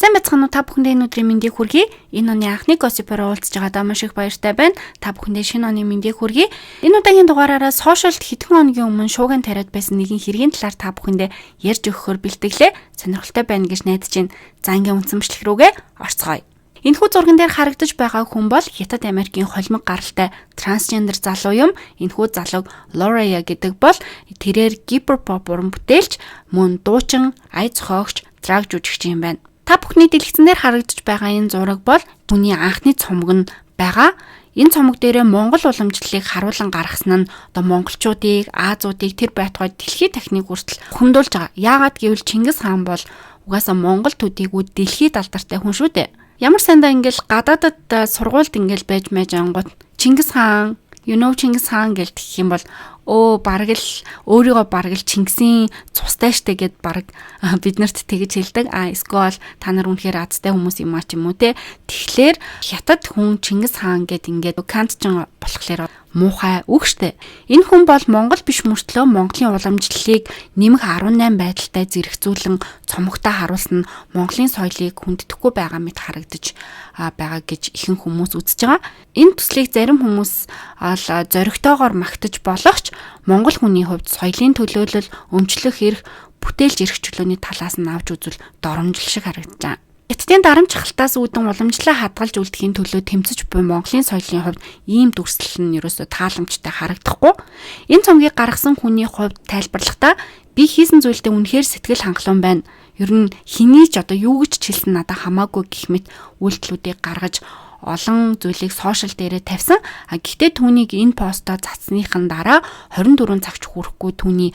Сайн бацхан уу та бүхэндээ өнөөдрийн мэндийг хүргэе. Энэ оны анхны gossip-оор уулзж байгаадаа маш их баяртай байна. Та бүхэндээ шинэ оны мэндийг хүргэе. Энэ удаагийн дугаараараа сошиалд хэдхэн хоногийн өмнө шууган тариад байсан нэгэн хэргийн талаар та бүхэндээ ярьж өгөхөөр бэлтгэлээ. Сонирхолтой байна гэж найдаж байна. За ингийн үнцэмшлэх рүүгээ орцгоё. Энэхүү зурган дээр харагдаж байгаа хүн бол Хятад Америкийн холимог гаралтай трансгендер залуу юм. Энэхүү залууг Loraya гэдэг бол тэрээр гипер поп уран бүтээлч, мөн дуучин, ая зохиогч, драг жүжигч юм байна. Та бүхний дэлгэцэн дээр харагдаж байгаа энэ зураг бол түүний анхны цомог нь байгаа. Энэ цомог дээрээ Монгол уламжлалыг харуулan гаргасан нь одоо монголчуудыг, Азиудыг тэр байтугай дэлхийн техник хүртэл хөндөөлж байгаа. Яагаад гэвэл Чингис хаан бол угаасаа Монгол төдийгүй дэлхийд алдартай хүн шүү дээ. Ямар сандаа ингээл гадаадад сургуульд ингээл байж ангууд Чингис хаан, Чингис хаан гэж тэгэх юм бол бараг л өөрийгөө бараг л Чингисийн цустай штэ гэд бараг биднэрт тэгж хэлдэг. Эсвэл та нар үнэхээр азтай хүмүүс юм а ч юм уу те. Тэгэхээр Хятад хүн Чингис хаан гэд ингээд кантчин болохоор муухай үг штэ. Энэ хүн бол Монгол биш мөртлөө Монголын уламжлалыг нэмэх 18 байдалтай зэрэгцүүлэн цомогтой харуулсан нь Монголын соёлыг хүндэтгэхгүй байгаа мэт харагдаж байгаа гэж ихэнх хүмүүс үзэж байгаа. Энэ төслийг зарим хүмүүс зоригтойгоор магтаж болохч Монгол хүний хувьд соёлын төлөөлөл, өмчлөх эрх, бүтээлч эрх чөлөөний талаас нь авч үзвэл доромжлол шиг харагдаж байгаа. Хятадын дарамт чахалтаас үүдэн уламжлалаа хадгалж үлдэхийн төлөө тэмцэж буй Монголын соёлын хувьд ийм дүрслэл нь ерөөсөө тааламжтай харагдахгүй. Энэ цомгийг гаргасан хүний хувьд тайлбарлахдаа би хийсэн зүйлдээ үнэхээр сэтгэл хангалуун байна. Ер нь хэний ч юу гэж ч хэлсэн надад хамаагүй гэх мэт үйлдэлүүдийг гаргаж олон зүйлийг сошиал дээрээ тавьсан. Гэхдээ түүнийг энэ постоо цацсныхан дараа 24 цагч хүрэхгүй түүний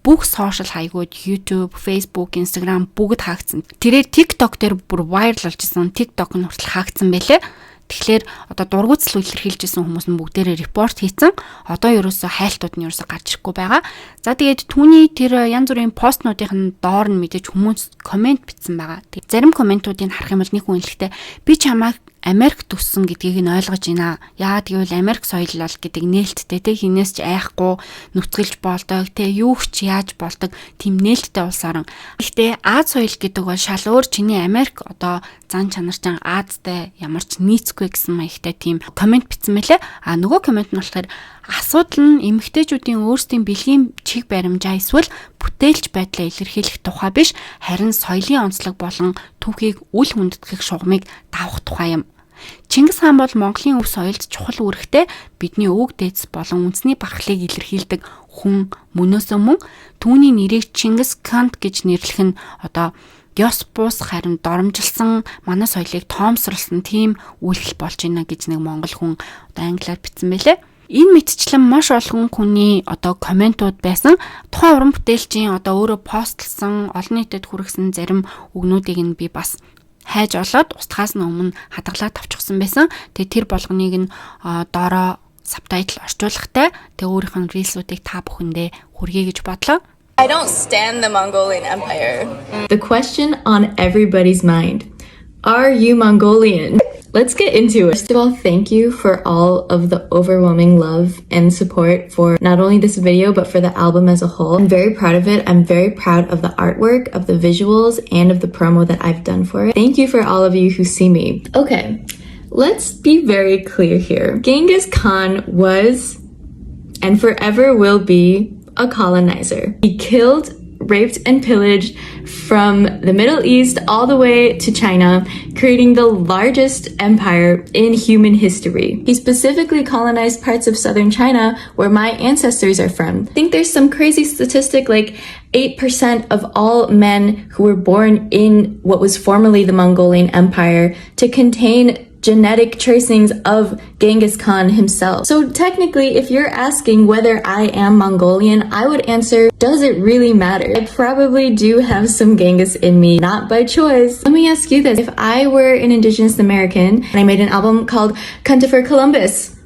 бүх сошиал хаягууд YouTube, Facebook, Instagram бүгд хаагдсан. Тэрээр TikTok дээр бүр viral болчихсон. TikTok нь хүртэл хаагдсан байлээ. Тэгэхээр одоо дургуутсал илэрхийлжсэн хүмүүс нь бүгдээрээ репорт хийсэн. Одоо ерөөсөө хайлтууд нь ерөөсөө гарч ирэхгүй байгаа. За тэгээд түүний тэр янз бүрийн постнуудын нь доор нь мэдээж хүмүүс комент бичсэн байгаа. Зарим комментуудыг харах юм бол нэг хүн хэлэхдээ би чамайг Америк төссөн гэдгийг нь ойлгож байна. Яагаад гэвэл Америк соёл бол гэдэг нээлттэй те хинээс ч айхгүй нүцгэлж болдог те юу ч яаж болдог тийм нээлттэй улсааран. Гэхдээ Аз соёл гэдэг бол шал өөр чиний Америк одоо зан чанарчан Азтай ямар ч нийцгүй гэсэн маягтай тийм комент бичсэн мэлээ. Нөгөө комент нь болохоор асуудал нь эмэгтэйчүүдийн өөрсдийн бэлгийн чиг баримжаа эсвэл бүтээлч байдлаа илэрхийлэх тухай биш харин соёлын онцлог болон түүхийг үл хүндэтгэх шугамыг давах тухай юм. Чингис хаан бол Монголын өв соёлд чухал үүрэгтэй бидний өвөг дээдс болон үндэсний бархлыг илэрхийлдэг хүн мөнөөсөө мөн түүний нэрийг Чингис Кант гэж нэрлэх нь одоо ёс бус харин доромжилсан манай соёлыг тоомсорлсон тийм үйлдэл болж байна гэж нэг монгол хүн одоо англиар бичсэн байлээ. Энэ мэтчлэн маш олон хүний одоо комментууд байсан. Тухайн уран бүтээлчийн одоо өөрөө постлсан, олон нийтэд хүргэсэн зарим үгнүүдийг нь би бас хайж олоод устгаас нь өмнө хадгалаад тавьчихсан байсан. Тэгээ тэр болгоныг нь доороо сабтайтл орчуулгатай. Тэгээ өөрийнх нь рилсүүдийг та бүхэндээ хүргэе гэж бодлоо. I don't stand the Mongolian Empire. The question on everybody's mind. Are you Mongolian? Let's get into it. First of all, thank you for all of the overwhelming love and support for not only this video, but for the album as a whole. I'm very proud of it. I'm very proud of the artwork, of the visuals, and of the promo that I've done for it. Thank you for all of you who see me. Okay, let's be very clear here. Genghis Khan was and forever will be a colonizer. He killed, raped, and pillaged from the Middle East all the way to China, creating the largest empire in human history. He specifically colonized parts of southern China where my ancestors are from. I think there's some crazy statistic like 8% of all men who were born in what was formerly the Mongolian Empire to contain genetic tracings of Genghis Khan himself. So technically, if you're asking whether I am Mongolian, I would answer, does it really matter? I probably do have some Genghis in me, not by choice. Let me ask you this. If I were an Indigenous American and I made an album called Cunta for Columbus,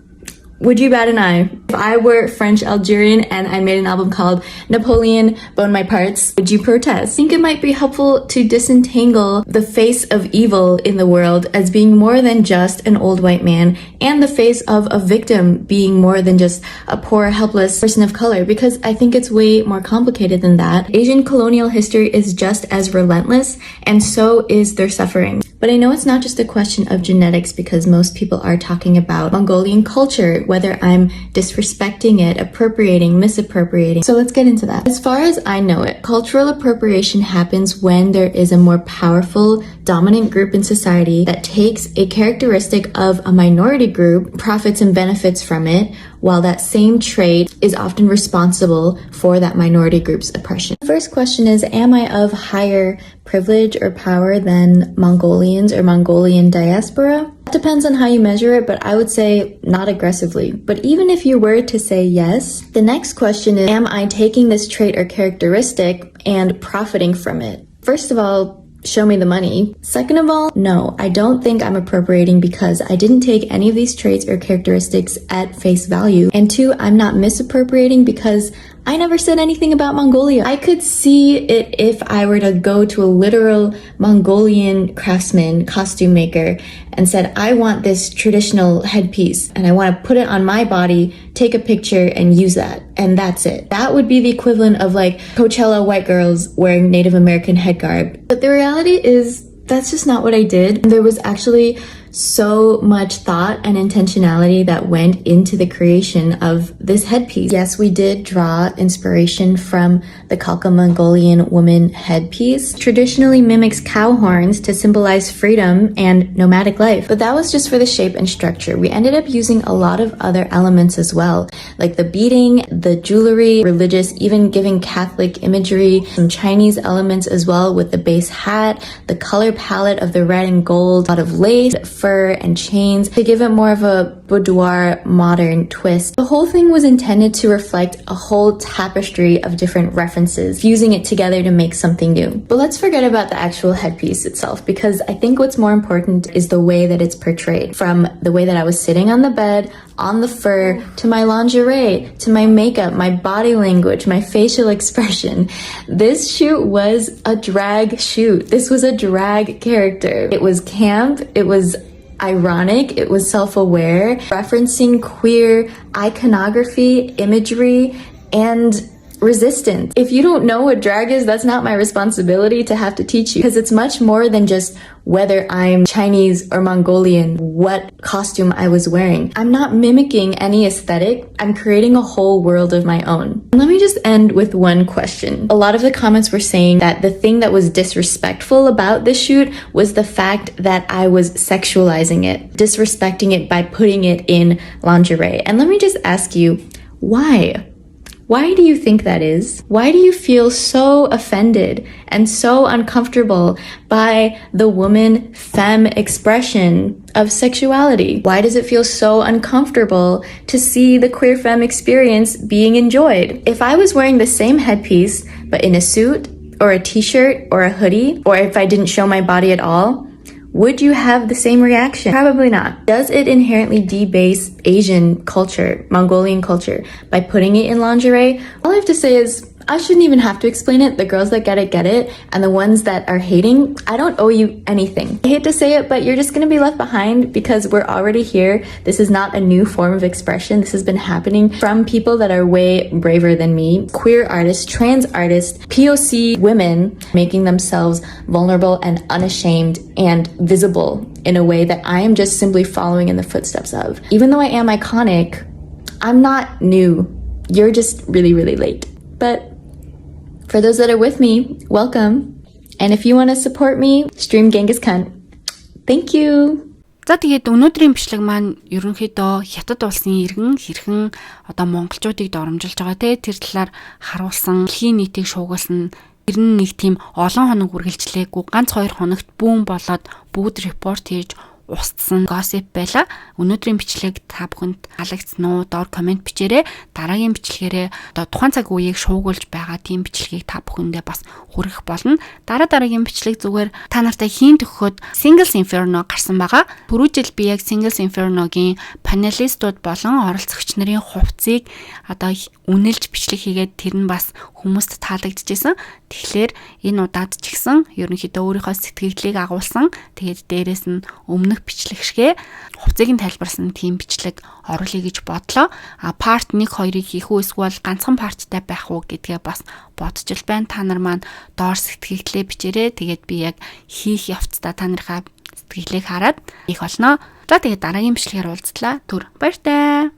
would you bat an eye? If I were French Algerian and I made an album called Napoleon Bone My Parts, would you protest? I think it might be helpful to disentangle the face of evil in the world as being more than just an old white man and the face of a victim being more than just a poor, helpless person of color, because I think it's way more complicated than that. Asian colonial history is just as relentless, and so is their suffering. But I know it's not just a question of genetics, because most people are talking about Mongolian culture, whether I'm disrespecting it, appropriating, misappropriating. So let's get into that. As far as I know it, cultural appropriation happens when there is a more powerful, dominant group in society that takes a characteristic of a minority group, profits and benefits from it, while that same trait is often responsible for that minority group's oppression. The first question is, am I of higher privilege or power than Mongolians or Mongolian diaspora? It depends on how you measure it, but I would say not aggressively. But even if you were to say yes, the next question is, am I taking this trait or characteristic and profiting from it? First of all, show me the money. Second of all, no, I don't think I'm appropriating because I didn't take any of these traits or characteristics at face value. And two, I'm not misappropriating because I never said anything about Mongolia. I could see it if I were to go to a literal Mongolian craftsman, costume maker, and said, I want this traditional headpiece and I want to put it on my body, take a picture and use that. And that's it. That would be the equivalent of like Coachella white girls wearing Native American head garb. But the reality is that's just not what I did. There was actually so much thought and intentionality that went into the creation of this headpiece. Yes, we did draw inspiration from the Khalkha Mongolian woman headpiece. Traditionally mimics cow horns to symbolize freedom and nomadic life, but that was just for the shape and structure. We ended up using a lot of other elements as well, like the beading, the jewelry, religious, even giving Catholic imagery, some Chinese elements as well with the base hat, the color palette of the red and gold, a lot of lace, fur and chains to give it more of a boudoir modern twist. The whole thing was intended to reflect a whole tapestry of different references, fusing it together to make something new. But let's forget about the actual headpiece itself, because I think what's more important is the way that it's portrayed. From the way that I was sitting on the bed, on the fur, to my lingerie, to my makeup, my body language, my facial expression. This shoot was a drag shoot. This was a drag character. It was camp, it was ironic, it was self-aware, referencing queer iconography, imagery, and resistance. If you don't know what drag is, that's not my responsibility to have to teach you, because it's much more than just whether I'm Chinese or Mongolian, what costume I was wearing. I'm not mimicking any aesthetic. I'm creating a whole world of my own. And let me just end with one question. A lot of the comments were saying that the thing that was disrespectful about this shoot was the fact that I was sexualizing it, disrespecting it by putting it in lingerie. And let me just ask you, why? Why do you think that is? Why do you feel so offended and so uncomfortable by the woman femme expression of sexuality? Why does it feel so uncomfortable to see the queer femme experience being enjoyed? If I was wearing the same headpiece, but in a suit or a t-shirt or a hoodie, or if I didn't show my body at all, would you have the same reaction? Probably not. Does it inherently debase Asian culture, Mongolian culture, by putting it in lingerie? All I have to say is, I shouldn't even have to explain it. The girls that get it. And the ones that are hating, I don't owe you anything. I hate to say it, but you're just gonna be left behind because we're already here. This is not a new form of expression. This has been happening from people that are way braver than me. Queer artists, trans artists, POC women making themselves vulnerable and unashamed and visible in a way that I am just simply following in the footsteps of. Even though I am iconic, I'm not new. You're just really, really late. But for those that are with me, welcome. And if you want to support me, stream Genghis Khan. Thank you. За тэгээд өнөөдрийн бичлэг маань ерөнхийдөө хятад улсын иргэн хэрхэн одоо монголчуудыг доромжилж байгаа те тэр талаар харуулсан, дэлхийн нийтийг шуугуулсан, ер нь нэг тийм олон хоног үргэлжлээгүй ганц 2 хоногт бүүн болоод бүгд репорт хийж устсан gossip байла. Өнөөдрийн бичлэг та бүхэнд таалагдсан уу? Доор комент бичээрэй. Дараагийн бичлэгээрээ одоо тухайн цаг үеийг шуугуулж байгаа тийм бичлэгийг та бүхэндээ бас хүргэх болно. Дараагийн бичлэг зүгээр та нартай хийн төгөхөд Singles Inferno гарсан байгаа. Түрүү жил би яг Singles Inferno-гийн панелистууд болон оролцогч нарын хувцсыг одоо үнэлж бичлэг хийгээд тэр нь бас хүмүүст таалагдчихсэн. Тэгэхээр энэ удаад ч гэсэн ерөнхийдөө өөрийнхөө сэтгэлдлийг агуулсан. Тэгээд дээрэс нь өмнөх бичлэг шигэ хувцсыг нь тайлбарсан тийм бичлэг оруулъя гэж бодлоо. Part 1 2-ыг хийх үү эсвэл ганцхан парттай байх уу гэдгээ бас бодож л байна. Та нар маань доор сэтгэгдлээ бичээрэй. Тэгээд би яг хийх явцдаа та нарынхаа сэтгэлийг хараад их болно. За тэгээд дараагийн бичлэгээр уулзлаа. Түр баяртай.